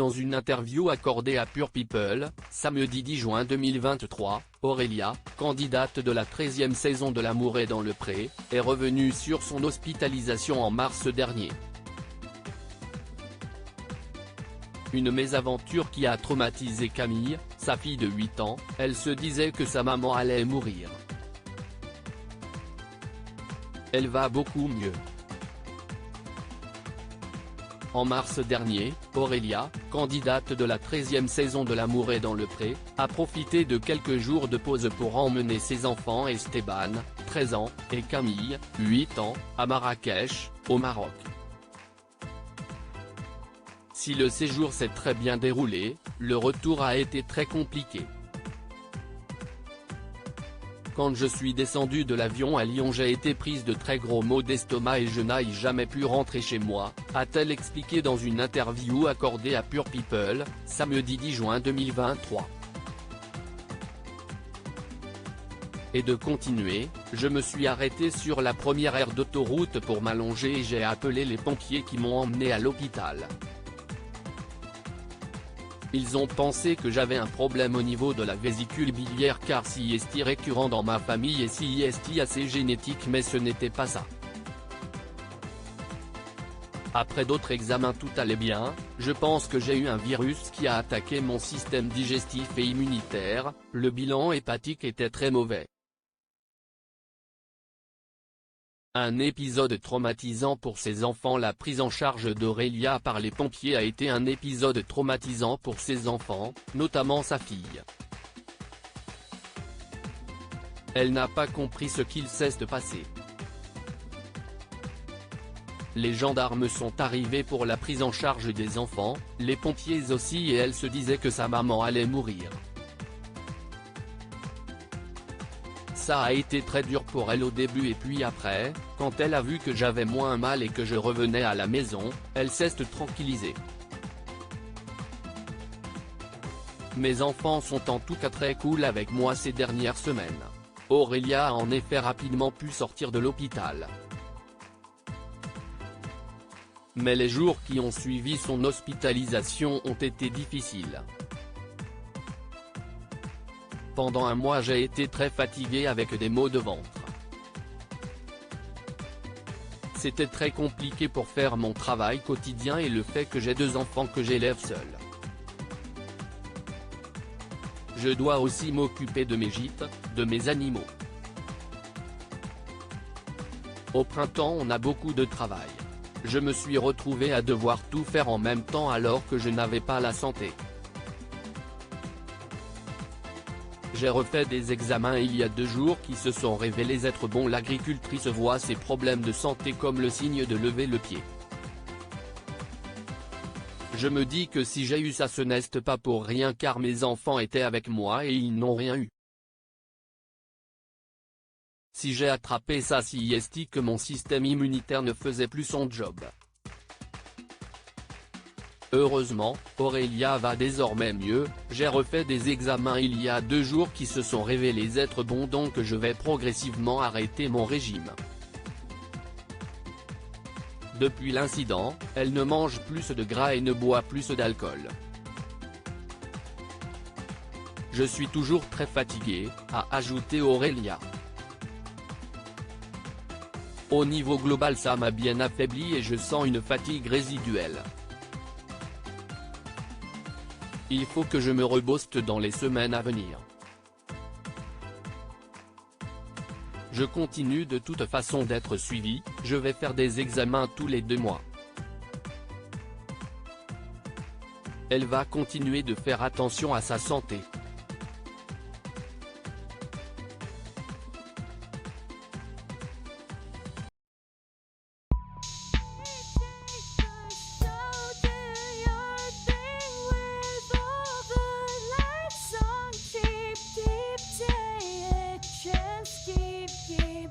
dans une interview accordée à Pure People, samedi 10 juin 2023, Aurélia, candidate de la 13e saison de L'amour est dans le pré, est revenue sur son hospitalisation en mars dernier. Une mésaventure qui a traumatisé Camille, sa fille de 8 ans, elle se disait que sa maman allait mourir. Elle va beaucoup mieux. En mars dernier, Aurélia, candidate de la 13e saison de L'amour est dans le pré, a profité de quelques jours de pause pour emmener ses enfants Esteban, 13 ans, et Camille, 8 ans, à Marrakech, au Maroc. Si le séjour s'est très bien déroulé, le retour a été très compliqué. Quand je suis descendue de l'avion à Lyon, j'ai été prise de très gros maux d'estomac et je n'ai jamais pu rentrer chez moi, a-t-elle expliqué dans une interview accordée à Pure People, samedi 10 juin 2023. Et de continuer, je me suis arrêtée sur la première aire d'autoroute pour m'allonger et j'ai appelé les pompiers qui m'ont emmenée à l'hôpital. Ils ont pensé que j'avais un problème au niveau de la vésicule biliaire car CIST est récurrent dans ma famille et CIST assez génétique, mais ce n'était pas ça. Après d'autres examens tout allait bien, je pense que j'ai eu un virus qui a attaqué mon système digestif et immunitaire, le bilan hépatique était très mauvais. Un épisode traumatisant pour ses enfants. La prise en charge d'Aurélia par les pompiers a été un épisode traumatisant pour ses enfants, notamment sa fille. Elle n'a pas compris ce qu'il s'est passé. Les gendarmes sont arrivés pour la prise en charge des enfants, les pompiers aussi, et elle se disait que sa maman allait mourir. Ça a été très dur pour elle au début et puis après, quand elle a vu que j'avais moins mal et que je revenais à la maison, elle s'est tranquillisée. Mes enfants sont en tout cas très cool avec moi ces dernières semaines. Aurélia a en effet rapidement pu sortir de l'hôpital. Mais les jours qui ont suivi son hospitalisation ont été difficiles. Pendant un mois j'ai été très fatigué avec des maux de ventre. C'était très compliqué pour faire mon travail quotidien et le fait que j'ai 2 enfants que j'élève seul. Je dois aussi m'occuper de mes gîtes, de mes animaux. Au printemps on a beaucoup de travail. Je me suis retrouvé à devoir tout faire en même temps alors que je n'avais pas la santé. J'ai refait des examens il y a 2 jours qui se sont révélés être bons. L'agricultrice voit ses problèmes de santé comme le signe de lever le pied. Je me dis que si j'ai eu ça, ce n'est pas pour rien car mes enfants étaient avec moi et ils n'ont rien eu. Si j'ai attrapé ça, CIST, que mon système immunitaire ne faisait plus son job. Heureusement, Aurélia va désormais mieux, j'ai refait des examens il y a 2 jours qui se sont révélés être bons, donc je vais progressivement arrêter mon régime. Depuis l'incident, elle ne mange plus de gras et ne boit plus d'alcool. Je suis toujours très fatigué, a ajouté Aurélia. Au niveau global ça m'a bien affaibli et je sens une fatigue résiduelle. Il faut que je me rebooste dans les semaines à venir. Je continue de toute façon d'être suivi, je vais faire des examens tous les 2 mois. Elle va continuer de faire attention à sa santé. Keep